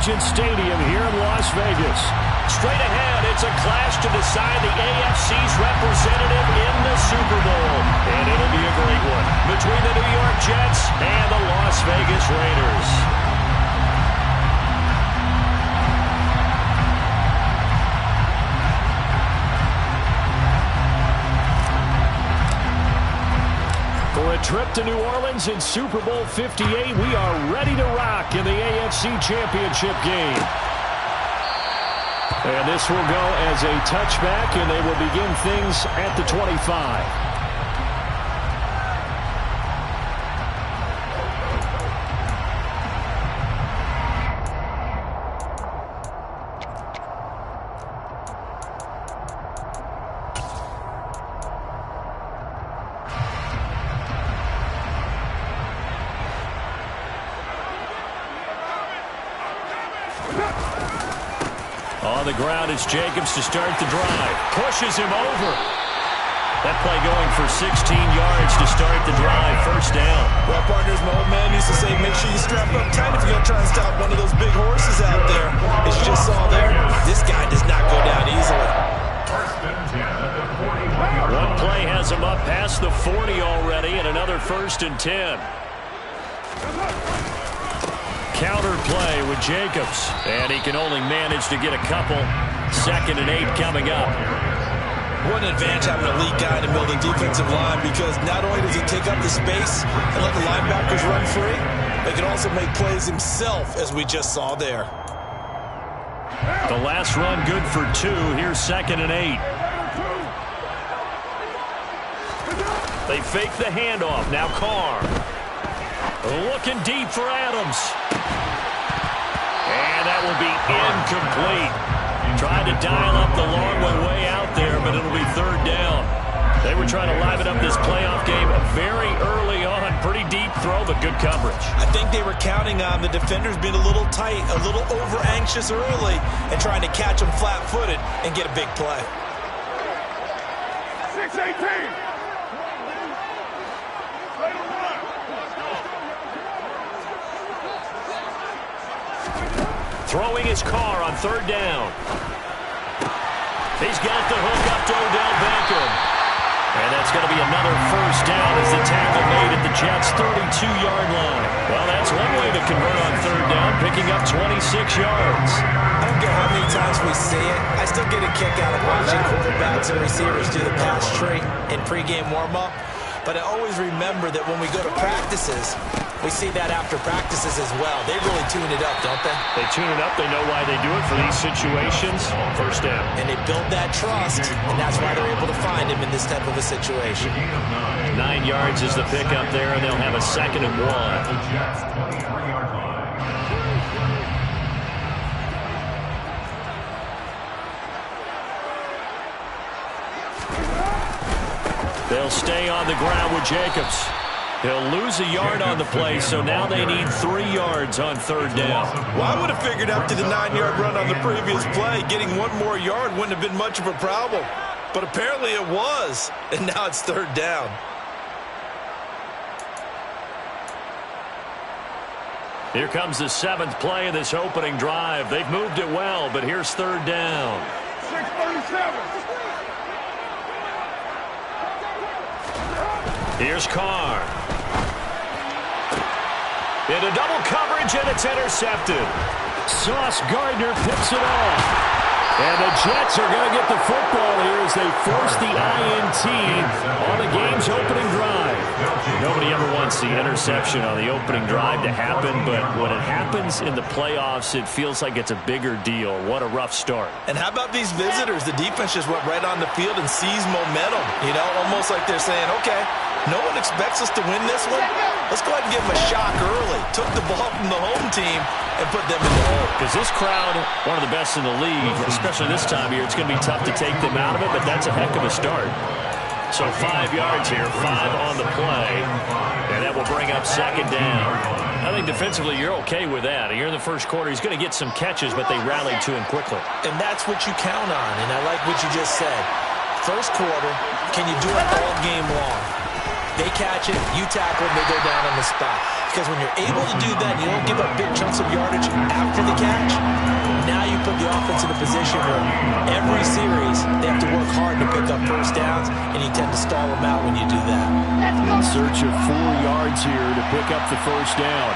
Allegiant Stadium here in Las Vegas. Straight ahead, it's a clash to decide the AFC's representative in the Super Bowl. And it'll be a great one between the New York Jets and the Las Vegas Raiders. For a trip to New Orleans in Super Bowl 58, we are ready to rock in the AFC Championship game. And this will go as a touchback, and they will begin things at the 25. On the ground, it's Jacobs to start the drive. Pushes him over. That play going for 16 yards to start the drive. First down. Well, partners, my old man used to say, make sure you strap up tight if you're going to try and stop one of those big horses out there. As you just saw there, this guy does not go down easily. One play has him up past the 40 already, and another 1st and 10. Counter play with Jacobs, and he can only manage to get a couple. 2nd and 8 coming up. What an advantage having an elite guy in the middle of the defensive line, because not only does he take up the space and let the linebackers run free, but he can also make plays himself, as we just saw there. The last run good for 2. Here's 2nd and 8. They fake the handoff. Now Carr. Looking deep for Adams. And that will be incomplete. Tried to dial up the long way out there, but it'll be 3rd down. They were trying to liven up this playoff game very early on. Pretty deep throw, but good coverage. I think they were counting on the defenders being a little tight, a little over-anxious early, and trying to catch them flat-footed and get a big play. 6-18. Throwing his Carr on 3rd down. He's got the hook up to Odell Beckham. And that's going to be another 1st down as the tackle made at the Jets' 32-yard line. Well, that's one way to convert on 3rd down, picking up 26 yards. I don't care how many times we see it. I still get a kick out of watching quarterbacks and receivers do the pass tree in pregame warm-up. But I always remember that when we go to practices, we see that after practices as well. They really tune it up, don't they? They tune it up. They know why they do it for these situations. 1st down. And they build that trust, and that's why they're able to find him in this type of a situation. 9 yards is the pickup there, and they'll have a 2nd and 1. They'll stay on the ground with Jacobs. He'll lose a yard on the play, so now they need 3 yards on 3rd down. Well, I would have figured after the 9-yard run on the previous play, getting 1 more yard wouldn't have been much of a problem. But apparently it was, and now it's 3rd down. Here comes the 7th play of this opening drive. They've moved it well, but here's 3rd down. 6:37. Here's Carr. Into double coverage, and it's intercepted. Sauce Gardner picks it off. And the Jets are going to get the football here as they force the INT on the game's opening drive. Nobody ever wants the interception on the opening drive to happen, but when it happens in the playoffs, it feels like it's a bigger deal. What a rough start. And how about these visitors? The defense just went right on the field and seized momentum. You know, almost like they're saying, okay, no one expects us to win this one. Let's go ahead and give them a shock early. Took the ball from the home team and put them in the hole. Because this crowd, one of the best in the league, especially this time of year, it's going to be tough to take them out of it, but that's a heck of a start. So 5 yards here, 5 on the play, and that will bring up 2nd down. I think defensively you're okay with that. Here in the first quarter, he's going to get some catches, but they rallied to him quickly. And that's what you count on, and I like what you just said. First quarter, can you do it all game long? They catch it, you tackle them, they go down on the spot. Because when you're able to do that, you don't give up big chunks of yardage after the catch, on first downs, and you tend to stall them out when you do that. In search of 4 yards here to pick up the first down.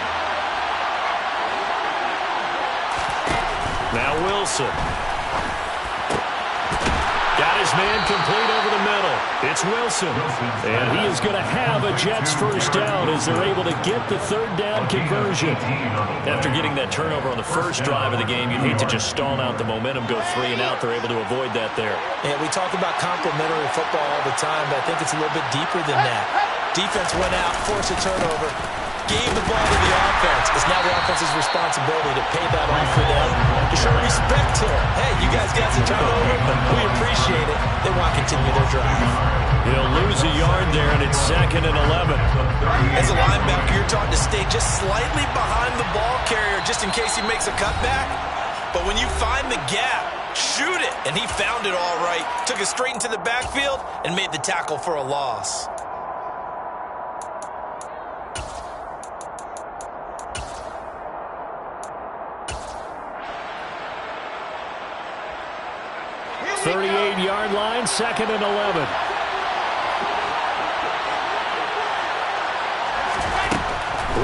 Now Wilson. Got his man complete over the middle. It's Wilson. And he is going to have a Jets first down as they're able to get the third down conversion. After getting that turnover on the first drive of the game, you'd hate to just stall out the momentum, go 3 and out. They're able to avoid that there. Yeah, we talk about complementary football all the time, but I think it's a little bit deeper than that. Defense went out, forced a turnover, gave the ball to the offense. It's now the offense's responsibility to pay that off for them, to show respect to them. Hey, you guys got some turnover, but we appreciate it. They want to continue their drive. He'll lose a yard there, and it's 2nd and 11. As a linebacker, you're taught to stay just slightly behind the ball carrier just in case he makes a cutback. But when you find the gap, shoot it. And he found it all right. Took it straight into the backfield and made the tackle for a loss. .38-yard line, 2nd and 11.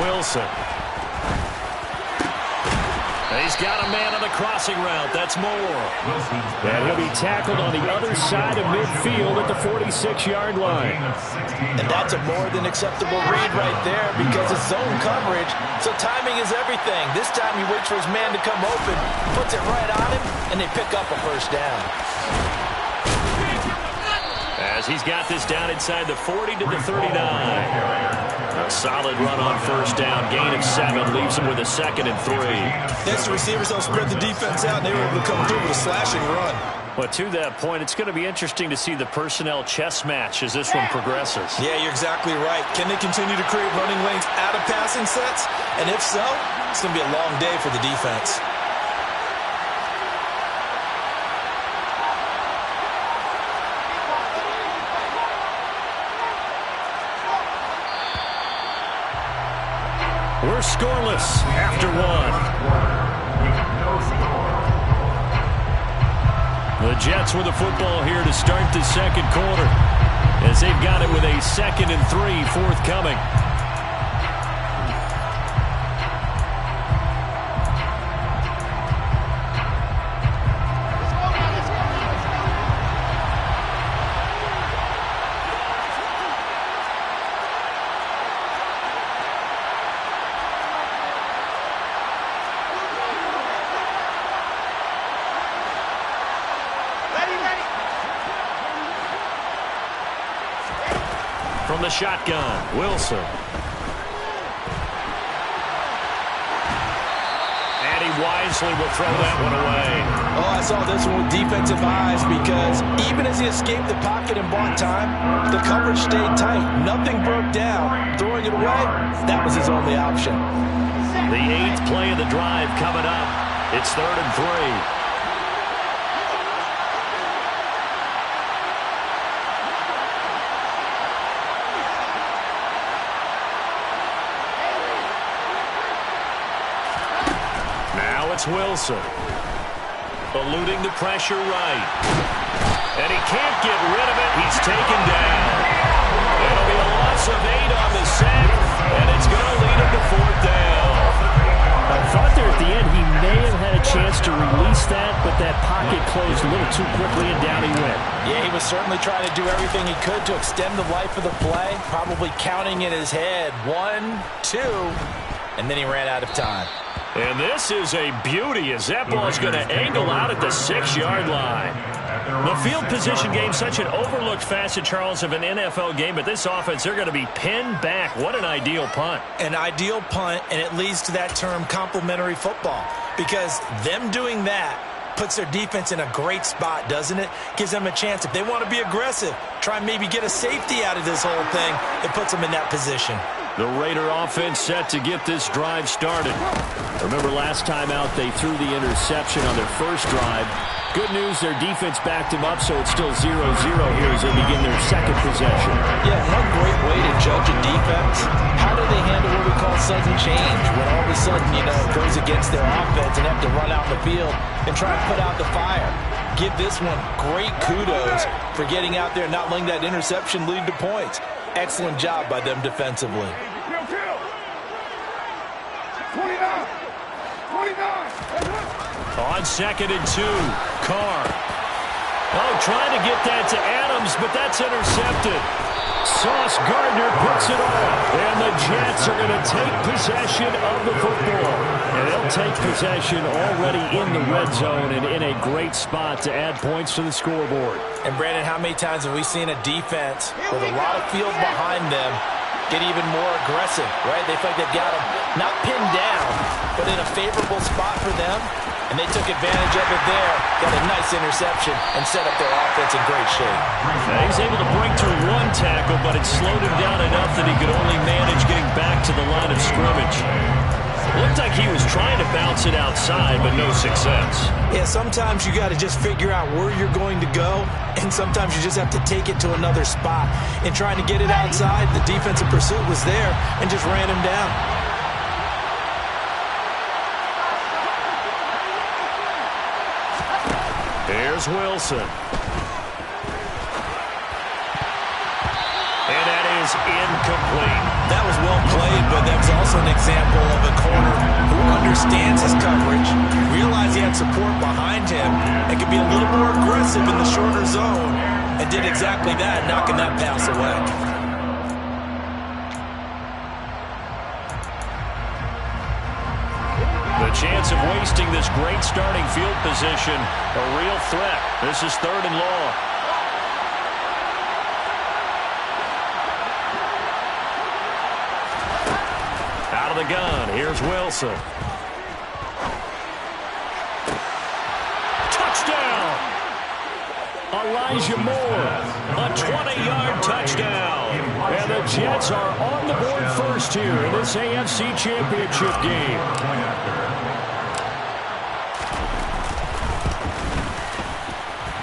Wilson. He's got a man on the crossing route. That's Moore. And he'll be tackled on the other side of midfield at the 46-yard line. And that's a more than acceptable read right there because it's zone coverage, so timing is everything. This time he waits for his man to come open, puts it right on him, and they pick up a first down. As he's got this down inside the 40 to the 39. A solid run on first down. Gain of 7 leaves him with a 2nd and 3. Yes, the receivers don't spread the defense out, and they were able to come through with a slashing run. Well, to that point, it's going to be interesting to see the personnel chess match as this one progresses. Yeah, you're exactly right. Can they continue to create running lanes out of passing sets? And if so, it's going to be a long day for the defense. We're scoreless after 1. The Jets with the football here to start the second quarter, as they've got it with a 2nd and 3 forthcoming. From the shotgun, Wilson. And he wisely will throw that one away. Oh, I saw this one with defensive eyes because even as he escaped the pocket and bought time, the coverage stayed tight. Nothing broke down. Throwing it away, that was his only option. The 8th play of the drive coming up. It's 3rd and 3. It's Wilson. Eluding the pressure right. And he can't get rid of it. He's taken down. It'll be a loss of 8 on the sack, and it's going to lead him to 4th down. I thought there at the end he may have had a chance to release that, but that pocket closed a little too quickly, and down he went. Yeah, he was certainly trying to do everything he could to extend the life of the play, probably counting in his head 1, 2, and then he ran out of time. And this is a beauty as that ball is going to angle out at the 6-yard line. The field position game, such an overlooked facet, Charles, of an NFL game, but this offense, they're going to be pinned back. What an ideal punt. An ideal punt, and it leads to that term complementary football, because them doing that puts their defense in a great spot, doesn't it? Gives them a chance. If they want to be aggressive, try and maybe get a safety out of this whole thing, it puts them in that position. The Raider offense set to get this drive started. Remember last time out they threw the interception on their first drive. Good news, their defense backed him up, so it's still 0-0 here as they begin their second possession. Yeah, one great way to judge a defense. How do they handle what we call sudden change? When all of a sudden, it goes against their offense and have to run out in the field and try to put out the fire. Give this one great kudos for getting out there and not letting that interception lead to points. Excellent job by them defensively. Kill. 29. On 2nd and 2, Carr. Oh, trying to get that to Adams, but that's intercepted. Sauce Gardner puts it off, and the Jets are going to take possession of the football. And they'll take possession already in the red zone and in a great spot to add points to the scoreboard. And Brandon, how many times have we seen a defense with a lot of field behind them get even more aggressive, right? They feel like they've got them not pinned down, but in a favorable spot for them. And they took advantage of it there, got a nice interception, and set up their offense in great shape. He's able to break through one tackle, but it slowed him down enough that he could only manage getting back to the line of scrimmage. Looked like he was trying to bounce it outside, but no success. Yeah, sometimes you got to just figure out where you're going to go, and sometimes you just have to take it to another spot. And trying to get it outside, the defensive pursuit was there and just ran him down. Here's Wilson. And that is incomplete. That was well played, but that was also an example of a corner who understands his coverage, realized he had support behind him, and could be a little more aggressive in the shorter zone, and did exactly that, knocking that pass away. The chance of wasting this great starting field position, a real threat. This is 3rd and long. Out of the gun, here's Wilson. Touchdown! Elijah Moore, a 20-yard touchdown. And the Jets are on the board first here in this AFC Championship game.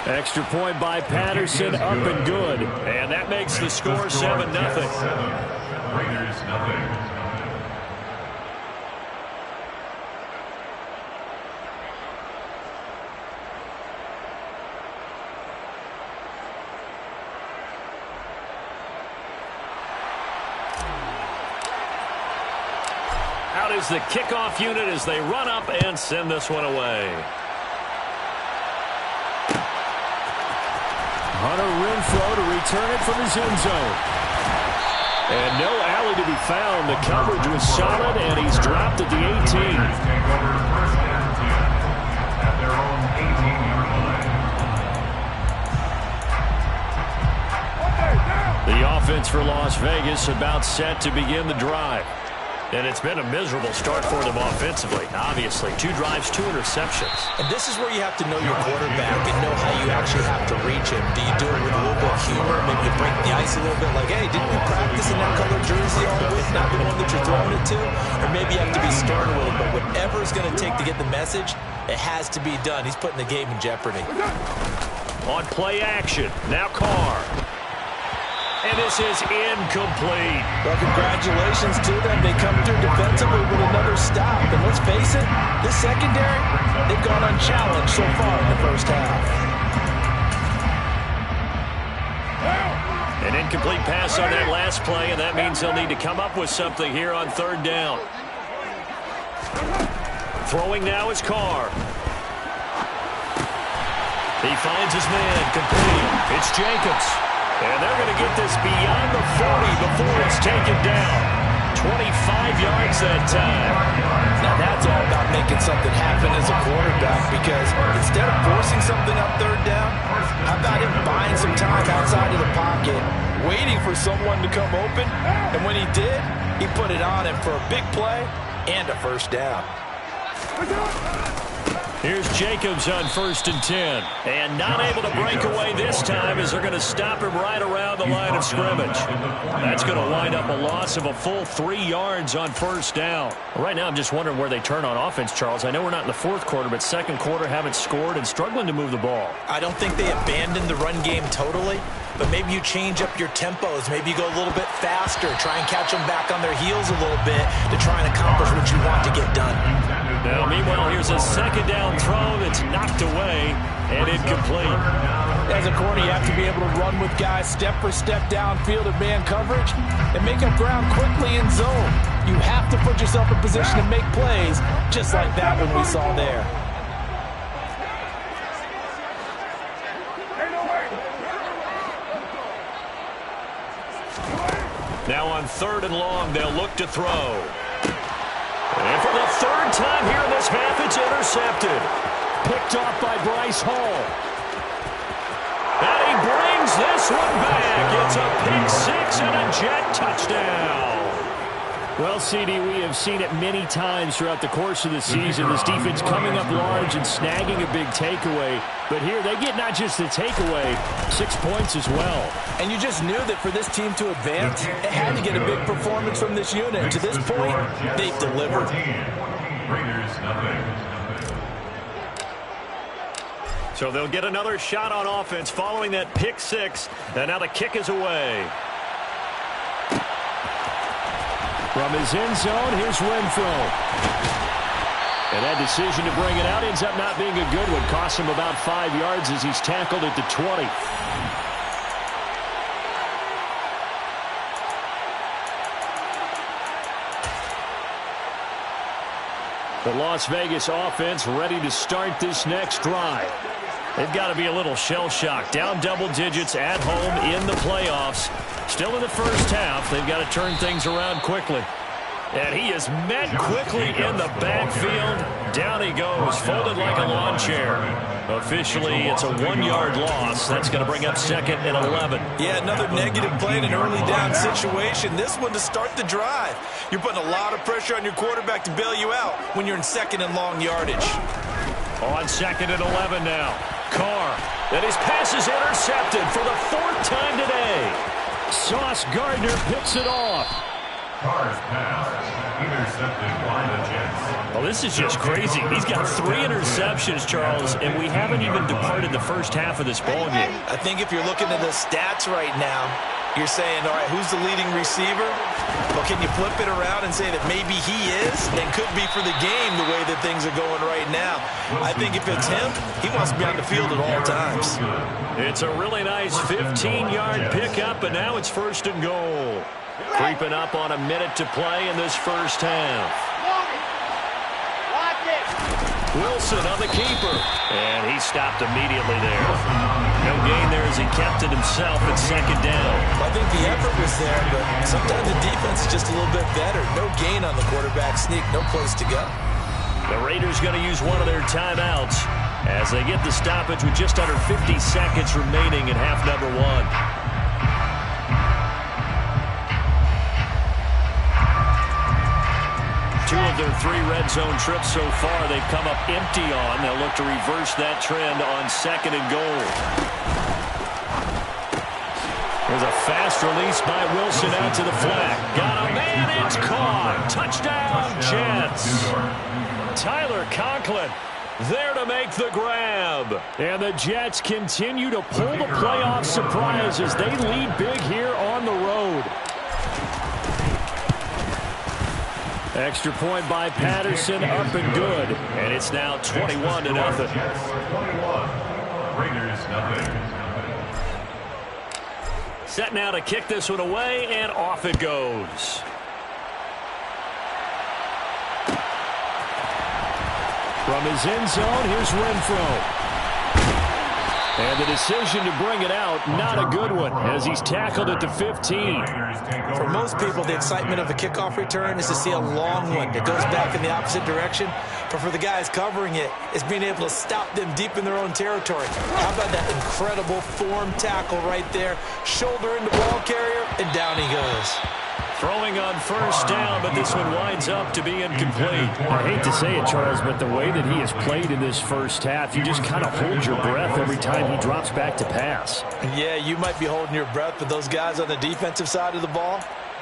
Extra point by Patterson, up and good. And that makes the score 7-0. Raiders, nothing. Out is the kickoff unit as they run up and send this one away. Hunter Renfrow to return it from his end zone. And no alley to be found. The coverage was solid, and he's dropped at the 18. At their own 18-yard line. The offense for Las Vegas about set to begin the drive. And it's been a miserable start for them offensively. Obviously, 2 drives, 2 interceptions. And this is where you have to know your quarterback and know how you actually have to reach him. Do you do it with a little bit of humor? Maybe you break the ice a little bit like, hey, didn't we practice in that color jersey all week, not the one that you're throwing it to? Or maybe you have to be stern with it. But whatever it's going to take to get the message, it has to be done. He's putting the game in jeopardy. On play action, now Carr. And this is incomplete. Well, congratulations to them. They come through defensively with another stop. And let's face it, this secondary, they've gone unchallenged so far in the first half. An incomplete pass on that last play, and that means they'll need to come up with something here on 3rd down. Throwing now is Carr. He finds his man, complete. It's Jacobs. And they're going to get this beyond the 40 before it's taken down. 25 yards that time. Now that's all about making something happen as a quarterback, because instead of forcing something on 3rd down, how about him buying some time outside of the pocket, waiting for someone to come open, and when he did, he put it on him for a big play and a first down. Here's Jacobs on 1st and 10. And not able to break away this time as they're going to stop him right around the line of scrimmage. That's going to wind up a loss of a full 3 yards on 1st down. Right now I'm just wondering where they turn on offense, Charles. I know we're not in the 4th quarter, but 2nd quarter haven't scored and struggling to move the ball. I don't think they abandoned the run game totally, but maybe you change up your tempos. Maybe you go a little bit faster, try and catch them back on their heels a little bit to try and accomplish what you want to get done. Now, meanwhile, here's a 2nd down throw that's knocked away and incomplete. As a corner, you have to be able to run with guys step for step downfield of man coverage and make up ground quickly in zone. You have to put yourself in position to make plays, just like that one we saw there. Now on 3rd and long, they'll look to throw. And for the 3rd time here in this half, it's intercepted. Picked off by Bryce Hall. And he brings this one back. It's a pick 6 and a Jet touchdown. Well, CD, we have seen it many times throughout the course of the season. This defense coming up large and snagging a big takeaway. But here they get not just the takeaway, 6 points as well. And you just knew that for this team to advance, it had to get a big performance from this unit. And to this point, they've delivered. Raiders, nothing. So they'll get another shot on offense following that pick 6. And now the kick is away. From his end zone, here's Renfro. And that decision to bring it out ends up not being a good one. Costs him about 5 yards as he's tackled at the 20. The Las Vegas offense ready to start this next drive. They've got to be a little shell-shocked. Down double digits at home in the playoffs. Still in the first half. They've got to turn things around quickly. And he is met quickly in the backfield. Down he goes, folded like a lawn chair. Officially, it's a 1-yard loss. That's going to bring up 2nd and 11. Yeah, another negative play in an early down situation. This one to start the drive. You're putting a lot of pressure on your quarterback to bail you out when you're in 2nd and long yardage. On 2nd and 11 now. Carr. And his pass is intercepted for the 4th time today. Sauce Gardner picks it off. Carr's pass intercepted by the Jets. Well, this is just crazy. He's got 3 interceptions, Charles, and we haven't even departed the first half of this ball game. I think if you're looking at the stats right now, you're saying, all right, who's the leading receiver? Well, can you flip it around and say that maybe he is and could be for the game the way that things are going right now? I think if it's him, he wants to be on the field at all times. It's a really nice 15-yard pickup, and now it's 1st and goal. Creeping up on a minute to play in this first half. Wilson on the keeper. And he stopped immediately there. No gain there as he kept it himself at 2nd down. I think the effort was there, but sometimes the defense is just a little bit better. No gain on the quarterback sneak, no place to go. The Raiders going to use one of their timeouts as they get the stoppage with just under 50 seconds remaining in half number 1. 2 of their 3 red zone trips so far they've come up empty on. They'll look to reverse that trend on 2nd and goal. There's a fast release by Wilson out to the flat. Got a man, it's caught. Touchdown, Jets. Tyler Conklin there to make the grab. And the Jets continue to pull the playoff surprise as they lead big here on the road. Extra point by Patterson, up and good. And it's now 21-0. 21. Raiders, nothing. Set now to kick this one away, and off it goes. From his end zone, here's Renfro. And the decision to bring it out, not a good one, as he's tackled at the 15. For most people, the excitement of a kickoff return is to see a long one that goes back in the opposite direction. But for the guys covering it, it's being able to stop them deep in their own territory. How about that incredible form tackle right there? Shoulder into ball carrier, and down he goes. Throwing on first down, but this one winds up to be incomplete. I hate to say it, Charles, but the way that he has played in this first half, you just kind of hold your breath every time he drops back to pass. Yeah, you might be holding your breath, but those guys on the defensive side of the ball,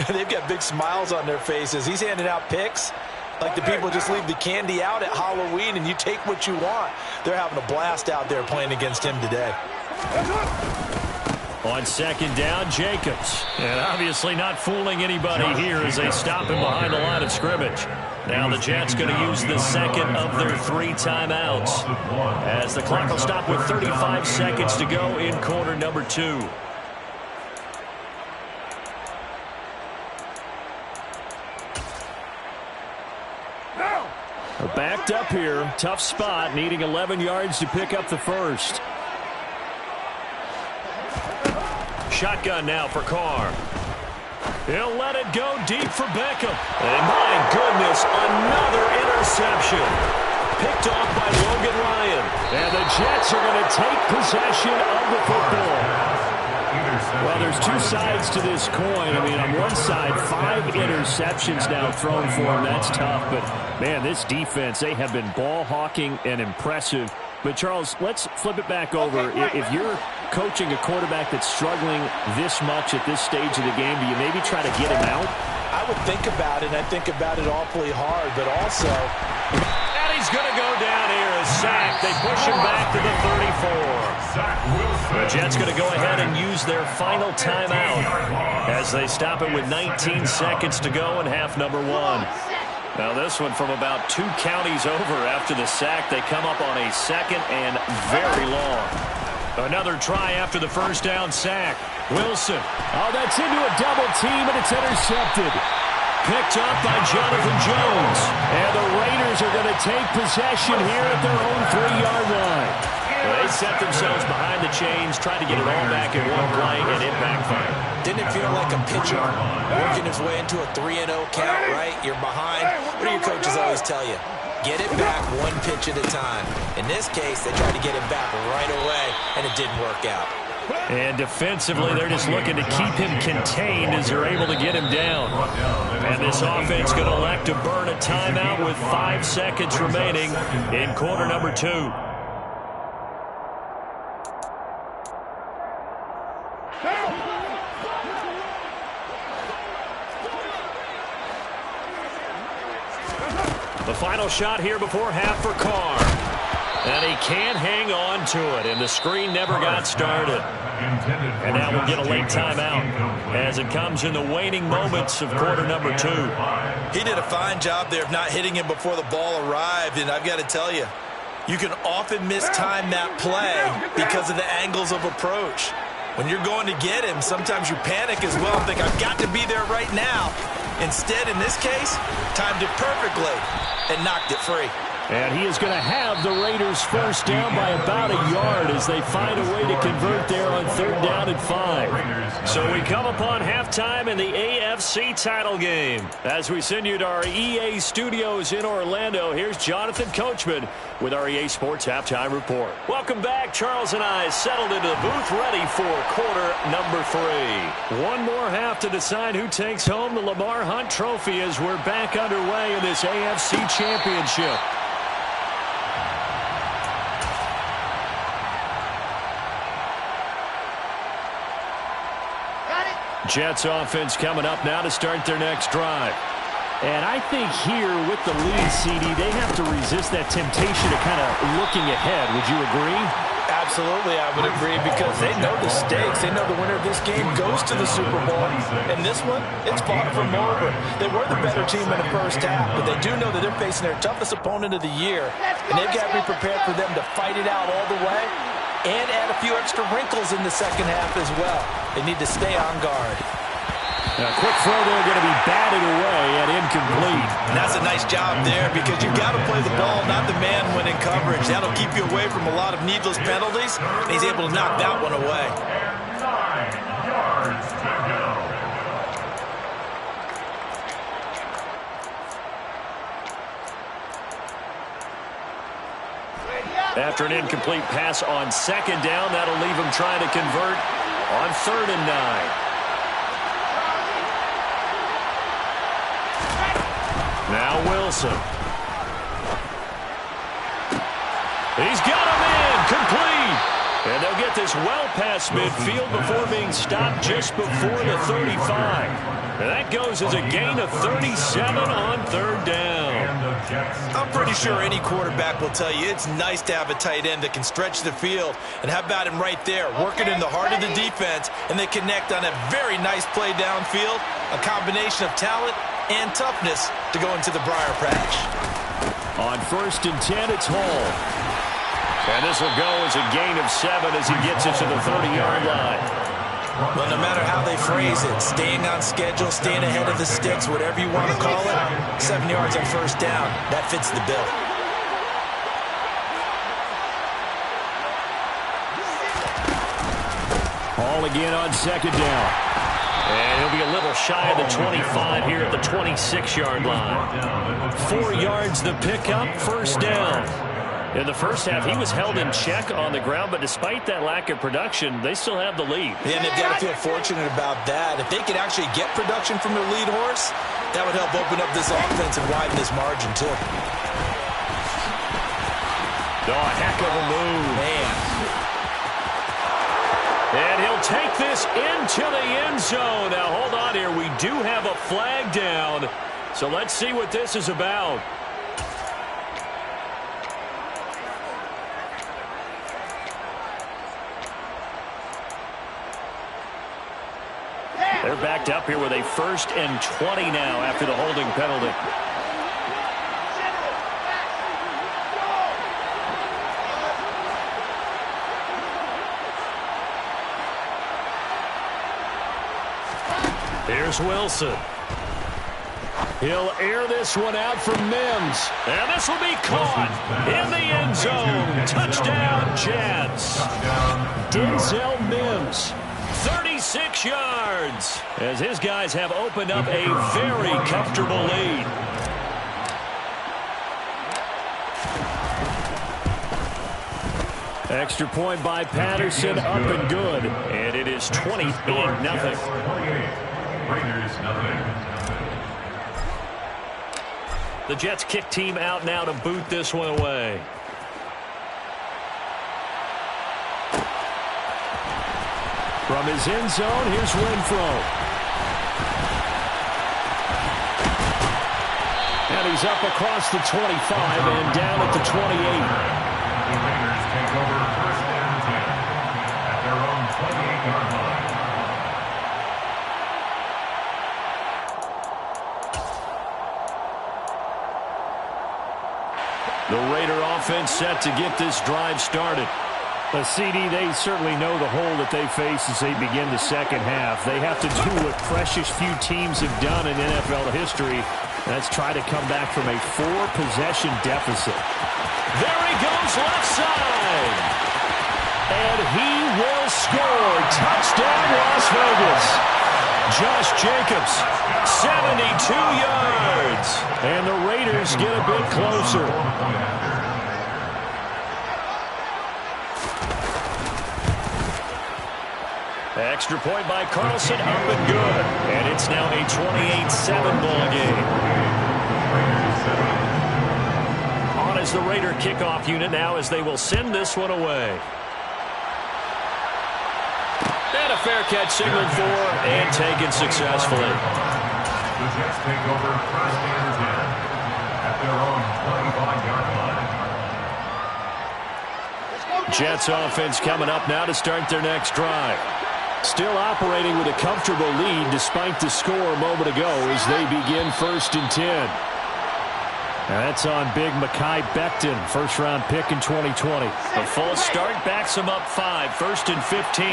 they've got big smiles on their faces. He's handing out picks like the people just leave the candy out at Halloween and you take what you want. They're having a blast out there playing against him today. On second down, Jacobs. And obviously not fooling anybody here as they stop him behind the line of scrimmage. Now the Jets going to use the second of their 3 timeouts as the clock will stop with 35 seconds to go in quarter number 2. They're backed up here. Tough spot, needing 11 yards to pick up the first. Shotgun now for Carr. He'll let it go deep for Beckham. And my goodness, another interception. Picked off by Logan Ryan. And the Jets are going to take possession of the football. Well, there's 2 sides to this coin. I mean, on one side, 5 interceptions now thrown for him. That's tough. But, man, this defense, they have been ball hawking and impressive. But, Charles, let's flip it back over. If you're coaching a quarterback that's struggling this much at this stage of the game, do you maybe try to get him out? I would think about it, and I think about it awfully hard, but also... And he's going to go down here, a sack. They push him back to the 34. The Jets going to go ahead and use their final timeout as they stop it with 19 seconds to go in half number 1. Now this one from about 2 counties over after the sack. They come up on a second and very long. Another try after the first down sack. Wilson. Oh, that's into a double team, and it's intercepted. Picked up by Jonathan Jones. And the Raiders are going to take possession here at their own 3-yard line. They set themselves behind the chains, trying to get it all back in one play, and it backfired. Didn't it feel like a pitcher working his way into a 3-0 count, right? You're behind. What do your coaches always tell you? Get it back 1 pitch at a time. In this case, they tried to get it back right away, and it didn't work out. And defensively, they're just looking to keep him contained as they're able to get him down. And this offense going to elect to burn a timeout with 5 seconds remaining in quarter number 2. The final shot here before half for Carr. And he can't hang on to it, and the screen never got started. And now we'll get a late timeout as it comes in the waning moments of quarter number 2. He did a fine job there of not hitting him before the ball arrived, and I've got to tell you, you can often mistime that play because of the angles of approach. When you're going to get him, sometimes you panic as well and think, I've got to be there right now. Instead, in this case, timed it perfectly and knocked it free. And he is going to have the Raiders first down by about a yard as they find a way to convert there on 3rd down and 5. So we come upon halftime in the AFC title game. As we send you to our EA studios in Orlando, here's Jonathan Coachman with our EA Sports Halftime Report. Welcome back. Charles and I settled into the booth ready for quarter number 3. One more half to decide who takes home the Lamar Hunt Trophy as we're back underway in this AFC Championship. Jets offense coming up now to start their next drive. And I think here with the lead, CD, they have to resist that temptation of kind of looking ahead. Would you agree? Absolutely, I would agree, because they know the stakes. They know the winner of this game goes to the Super Bowl. And this one, it's fought from over. They were the better team in the first half, but they do know that they're facing their toughest opponent of the year. And they've got to be prepared for them to fight it out all the way and add a few extra wrinkles in the second half as well. They need to stay on guard. A quick throw there, going to be batted away and incomplete. And that's a nice job there, because you've got to play the ball, not the man when in coverage. That'll keep you away from a lot of needless penalties. And he's able to knock that one away. 9 yards to go. After an incomplete pass on second down, that'll leave him trying to convert on 3rd and 9. Wilson. He's got him in, complete. And they'll get this well past midfield before being stopped just before the 35. And that goes as a gain of 37 on third down. I'm pretty sure any quarterback will tell you it's nice to have a tight end that can stretch the field. And how about him right there, working in the heart of the defense, and they connect on a very nice play downfield, a combination of talent and toughness to go into the briar patch. On 1st and 10, it's Hall. And this will go as a gain of 7 as he gets it to the 30-yard line. Well, no matter how they phrase it, staying on schedule, staying ahead of the sticks, whatever you want to call it, 7 yards on 1st down, that fits the bill. Hall again on 2nd down. And he'll be a little shy of the 25 here at the 26-yard line. 4 yards the pickup, 1st down. In the first half, he was held in check on the ground, but despite that lack of production, they still have the lead. Yeah, and they've got to feel fortunate about that. If they could actually get production from their lead horse, that would help open up this offense and widen this margin, too. Oh, a heck of a move. Man. And he'll take this into the end zone. Now, hold on here. We do have a flag down, so let's see what this is about. They're backed up here with a 1st and 20 now after the holding penalty. Here's Wilson. He'll air this one out from Mims. And this will be caught in the end zone. Touchdown, Jets. Denzel Mims. 36 yards as his guys have opened up a very comfortable lead. Extra point by Patterson, up and good. And it is 28-0. The Jets kick team out now to boot this one away. From his end zone, here's Renfro. And he's up across the 25 and down at the 28. The Raiders take over 1st and 10 at their own 28-yard line. The Raider offense set to get this drive started. But CD, they certainly know the hole that they face as they begin the second half. They have to do what precious few teams have done in NFL history. That's try to come back from a 4-possession deficit. There he goes left side. And he will score. Touchdown, Las Vegas. Josh Jacobs, 72 yards. And the Raiders get a bit closer. Extra point by Carlson, up and good. And it's now a 28-7 ball game. On is the Raider kickoff unit now as they will send this one away. And a fair catch signaled for and taken successfully. The Jets take over 1st and 10 at their own 25-yard line. Jets offense coming up now to start their next drive. Still operating with a comfortable lead despite the score a moment ago as they begin 1st and 10. And that's on big Mekhi Becton, first-round pick in 2020. The false start backs him up 5, 1st and 15.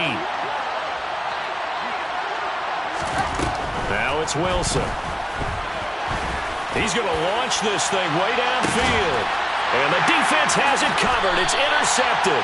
Now it's Wilson. He's going to launch this thing way downfield. And the defense has it covered. It's intercepted.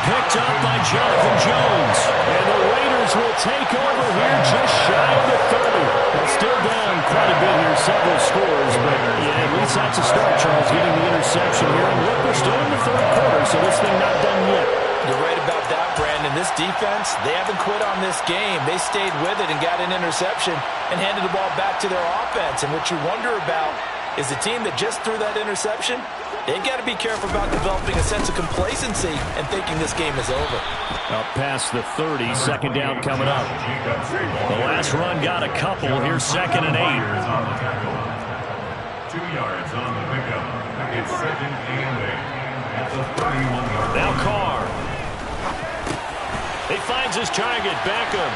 Picked up by Jonathan Jones. And the Raiders will take over here just shy of the 30. They're still down quite a bit here, several scores, but yeah, at least that's a start, Charles, getting the interception here. And look, we're still in the 3rd quarter, so this thing not done yet. You're right about that, Brandon. This defense, they haven't quit on this game. They stayed with it and got an interception and handed the ball back to their offense. And what you wonder about is the team that just threw that interception. They've got to be careful about developing a sense of complacency and thinking this game is over. Up past the 30, second down coming up. The last run got a couple. Here's 2nd and 8. 2 yards on the pickup. It's 2nd and 8 at the 31-yard line. Now Carr. He finds his target, Beckham.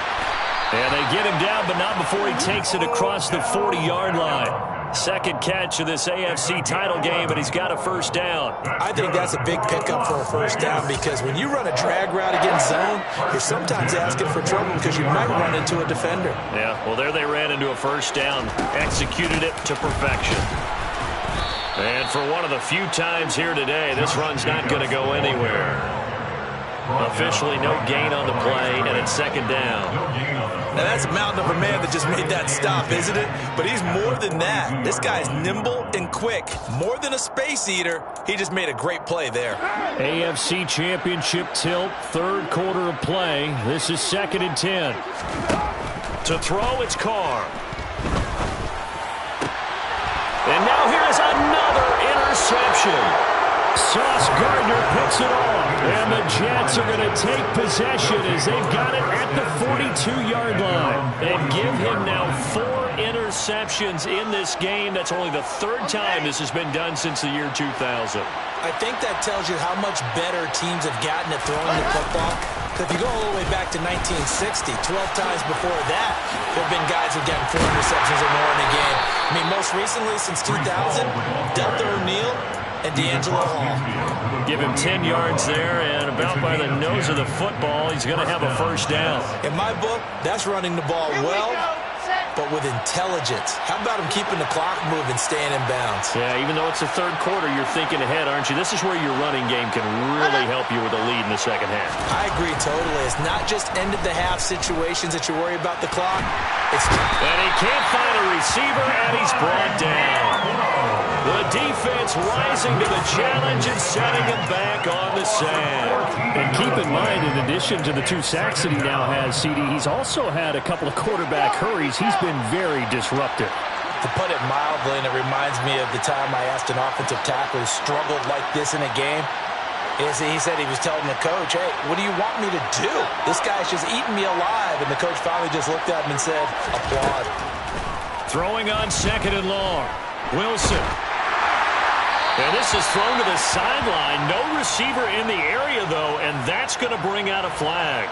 And they get him down, but not before he takes it across the 40-yard line. Second catch of this AFC title game, and he's got a first down. I think that's a big pickup for a first down because when you run a drag route against zone, you're sometimes asking for trouble because you might run into a defender. Yeah, well, there they ran into a first down, executed it to perfection. And for one of the few times here today, this run's not going to go anywhere. Officially no gain on the play, and it's second down. Now that's a mountain of a man that just made that stop, isn't it? But he's more than that. This guy's nimble and quick. More than a space eater, he just made a great play there. AFC Championship tilt, third quarter of play. This is 2nd and 10. To throw, it's Carr. And now here's another interception. Sauce Gardner puts it off, and the Jets are going to take possession as they've got it at the 42-yard line. And give him now 4 interceptions in this game. That's only the 3rd time this has been done since the year 2000. I think that tells you how much better teams have gotten at throwing the football. If you go all the way back to 1960, 12 times before that, there have been guys who've gotten 4 interceptions or more in a game. I mean, most recently, since 2000, Delta O'Neal and D'Angelo Hall. Give him 10 yards there, and about by the nose of the football, he's going to have a first down. In my book, that's running the ball well, but with intelligence. How about him keeping the clock moving, staying in bounds? Yeah, even though it's the 3rd quarter, you're thinking ahead, aren't you? This is where your running game can really help you with a lead in the second half. I agree totally. It's not just end-of-the-half situations that you worry about the clock. And he can't find a receiver, and he's brought down. The defense rising to the challenge and setting him back on the sand. And keep in mind, in addition to the 2 sacks that he now has, CD, he's also had a couple of quarterback hurries. He's been very disruptive. To put it mildly, and it reminds me of the time I asked an offensive tackle who struggled like this in a game, he said he was telling the coach, hey, what do you want me to do? This guy's just eating me alive. And the coach finally just looked at him and said, applaud. Throwing on 2nd and long. Wilson. And this is thrown to the sideline. No receiver in the area, though, and that's going to bring out a flag.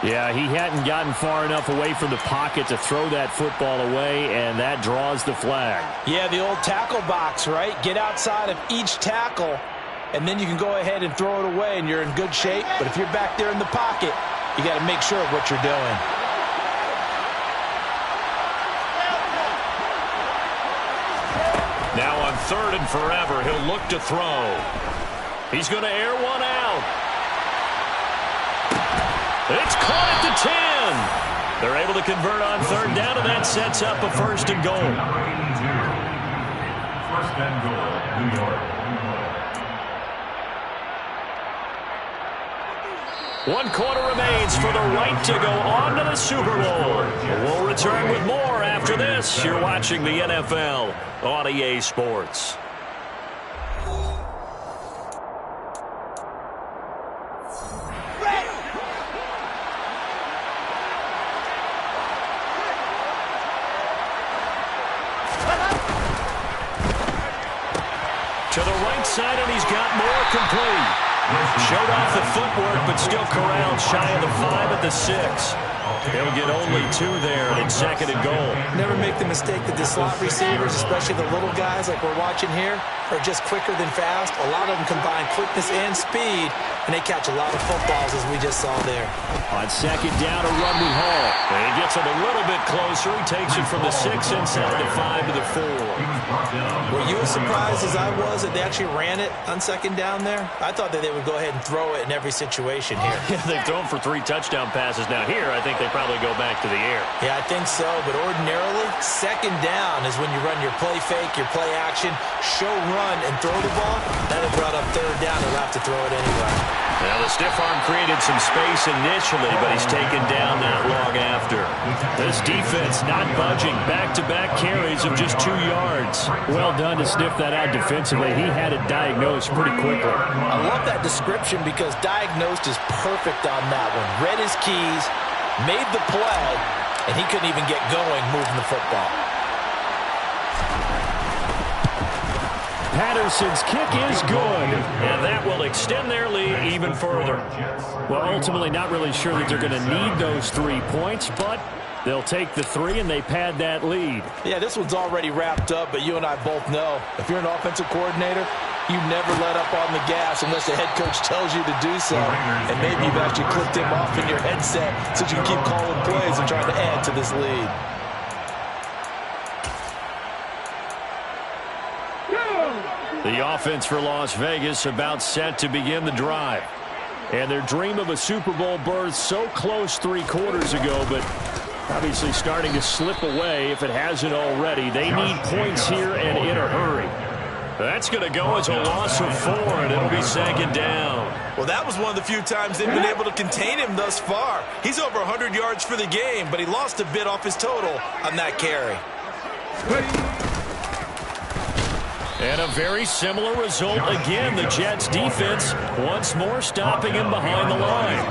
Yeah, he hadn't gotten far enough away from the pocket to throw that football away, and that draws the flag. Yeah, the old tackle box, right? Get outside of each tackle, and then you can go ahead and throw it away, and you're in good shape. But if you're back there in the pocket, you got to make sure of what you're doing. Now on 3rd and forever, he'll look to throw. He's going to air one out. It's caught at the 10. They're able to convert on 3rd down, and that sets up a 1st and goal. 1st and goal, New York. 1 quarter remains for the right to go on to the Super Bowl. We'll return with more after this. You're watching the NFL on EA Sports. To the right side, and he's got more complete. Showed off the footwork, but still corralled shy of the 5 at the 6. He'll get only 2 there, and it's 2nd and goal. Never make the mistake that the slot receivers, especially the little guys like we're watching here, are just quicker than fast. A lot of them combine quickness and speed, and they catch a lot of footballs, as we just saw there. On 2nd down, a run with Hall. And he gets him a little bit closer. He takes it from the 6 inside the 5 to the 4. Were you as surprised as I was that they actually ran it on 2nd down there? I thought that they would go ahead and throw it in every situation here. Yeah, they've thrown for 3 touchdown passes. Now here, I think they probably go back to the air. Yeah, I think so, but ordinarily, 2nd down is when you run your play fake, your play action, show run, and throw the ball. Then it brought up 3rd down, they'll have to throw it anyway. Now, the stiff arm created some space initially, but he's taken down not long after. This defense not budging. Back-to-back carries of just 2 yards. Well done to sniff that out defensively. He had it diagnosed pretty quickly. I love that description because diagnosed is perfect on that one. Read his keys, made the play, and he couldn't even get going moving the football. Patterson's kick is good. And that will extend their lead even further. Well, ultimately not really sure that they're going to need those 3 points, but they'll take the 3 and they pad that lead. Yeah, this one's already wrapped up, but you and I both know if you're an offensive coordinator, you never let up on the gas unless the head coach tells you to do so. And maybe you've actually clicked him off in your headset so you can keep calling plays and trying to add to this lead. The offense for Las Vegas about set to begin the drive. And their dream of a Super Bowl berth so close 3 quarters ago, but obviously starting to slip away if it hasn't already. They need points here and in a hurry. That's going to go as a loss of 4, and it'll be 2nd down. Well, that was one of the few times they've been able to contain him thus far. He's over 100 yards for the game, but he lost a bit off his total on that carry. And a very similar result again. The Jets defense once more stopping him behind the line.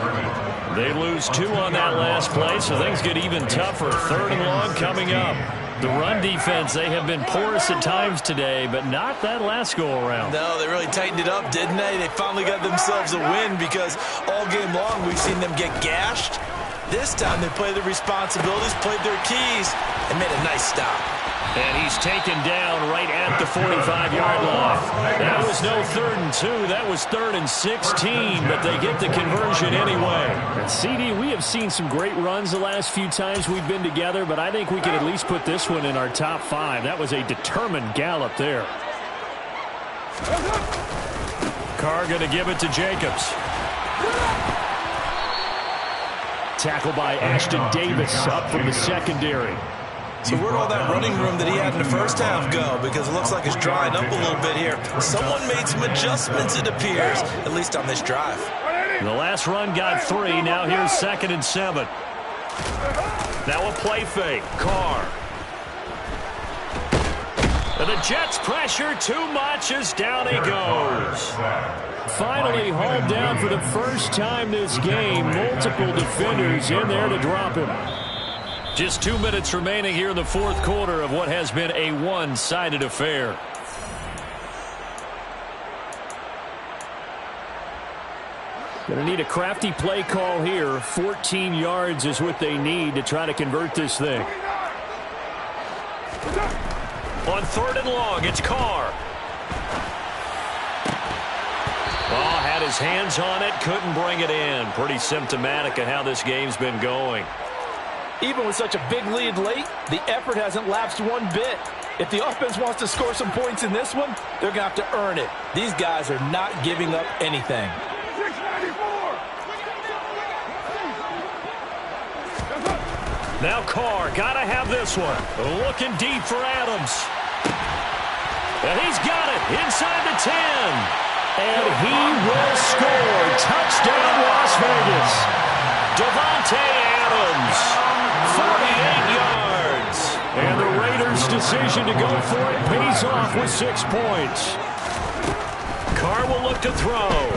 They lose 2 on that last play, so things get even tougher. 3rd and long coming up. The run defense, they have been porous at times today, but not that last go-around. No, they really tightened it up, didn't they? They finally got themselves a win because all game long we've seen them get gashed. This time they played their responsibilities, played their keys, and made a nice stop. And he's taken down right at the 45-yard line. That was no 3rd and 2. That was 3rd and 16, but they get the conversion anyway. And CD, we have seen some great runs the last few times we've been together, but I think we can at least put this one in our top 5. That was a determined gallop there. Carr going to give it to Jacobs. Tackle by Ashton Davis up from the secondary. So where'd all that running room that he had in the first half go? Because it looks like it's drying up a little bit here. Someone made some adjustments, it appears, at least on this drive. The last run got 3. Now here's 2nd and 7. Now a play fake. Carr. And the Jets pressure too much as down he goes. Finally hauled down for the first time this game. Multiple defenders in there to drop him. Just 2 minutes remaining here in the 4th quarter of what has been a one-sided affair. Going to need a crafty play call here. 14 yards is what they need to try to convert this thing. On 3rd and long, it's Carr. Oh, had his hands on it, couldn't bring it in. Pretty symptomatic of how this game's been going. Even with such a big lead late, the effort hasn't lapsed one bit. If the offense wants to score some points in this one, they're going to have to earn it. These guys are not giving up anything. 694. Now Carr, got to have this one. Looking deep for Adams. And he's got it inside the 10. And he will score. Touchdown, Las Vegas. Davante Adams. 48 yards. And the Raiders' decision to go for it pays off with 6 points. Carr will look to throw.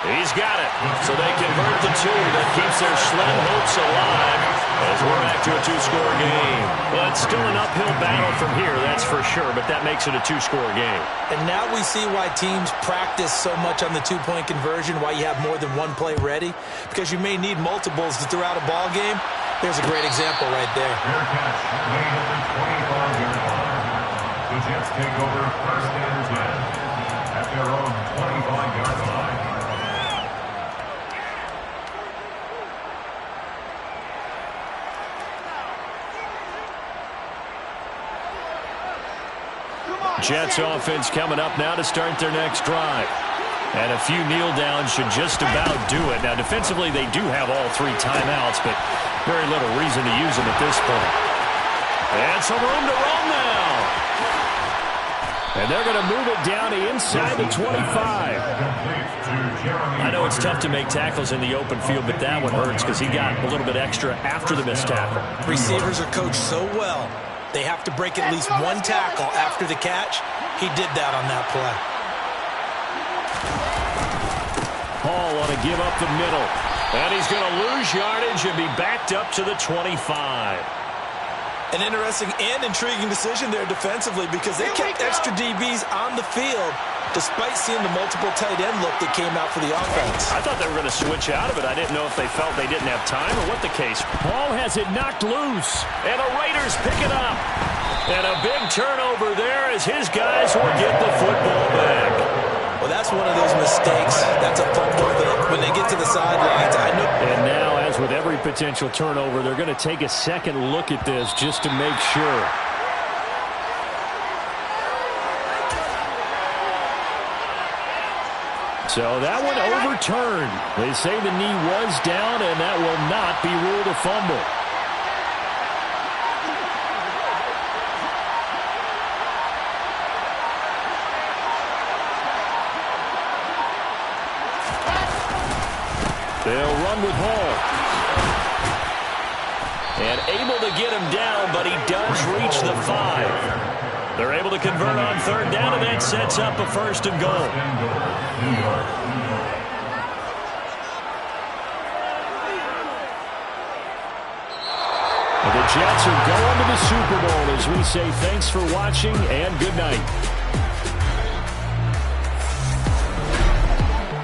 He's got it. So they convert the 2. That keeps their slim hopes alive as we're back to a 2-score game. Well, it's still an uphill battle from here, that's for sure, but that makes it a 2-score game. And now we see why teams practice so much on the 2-point conversion, why you have more than one play ready, because you may need multiples to throw out a ball game. There's a great example right there. Fair catch, made at the 25-yard line. The Jets take over 1st and 10 at their own 25-yard line. Jets offense coming up now to start their next drive. And a few kneel downs should just about do it. Now, defensively, they do have all 3 timeouts, but very little reason to use them at this point. And some room to run now. And they're going to move it down to inside the 25. Complete to I know it's tough to make tackles in the open field, but that one hurts because he got a little bit extra after the missed tackle. Receivers are coached so well, they have to break at least one tackle after the catch. He did that on that play. Hall want to give up the middle. And he's going to lose yardage and be backed up to the 25. An interesting and intriguing decision there defensively because they kept extra DBs on the field despite seeing the multiple tight end look that came out for the offense. I thought they were going to switch out of it. I didn't know if they felt they didn't have time or what the case. Hall has it knocked loose. And the Raiders pick it up. And a big turnover there as his guys will get the football back. Well, that's one of those mistakes. That's a fumble that when they get to the sidelines, I know. And now, as with every potential turnover, they're going to take a second look at this just to make sure. So that one overturned. They say the knee was down, and that will not be ruled a fumble. They'll run with Hall. And able to get him down, but he does reach the 5. They're able to convert on third down, and that sets up a 1st and goal. The Jets are going to the Super Bowl as we say thanks for watching and good night.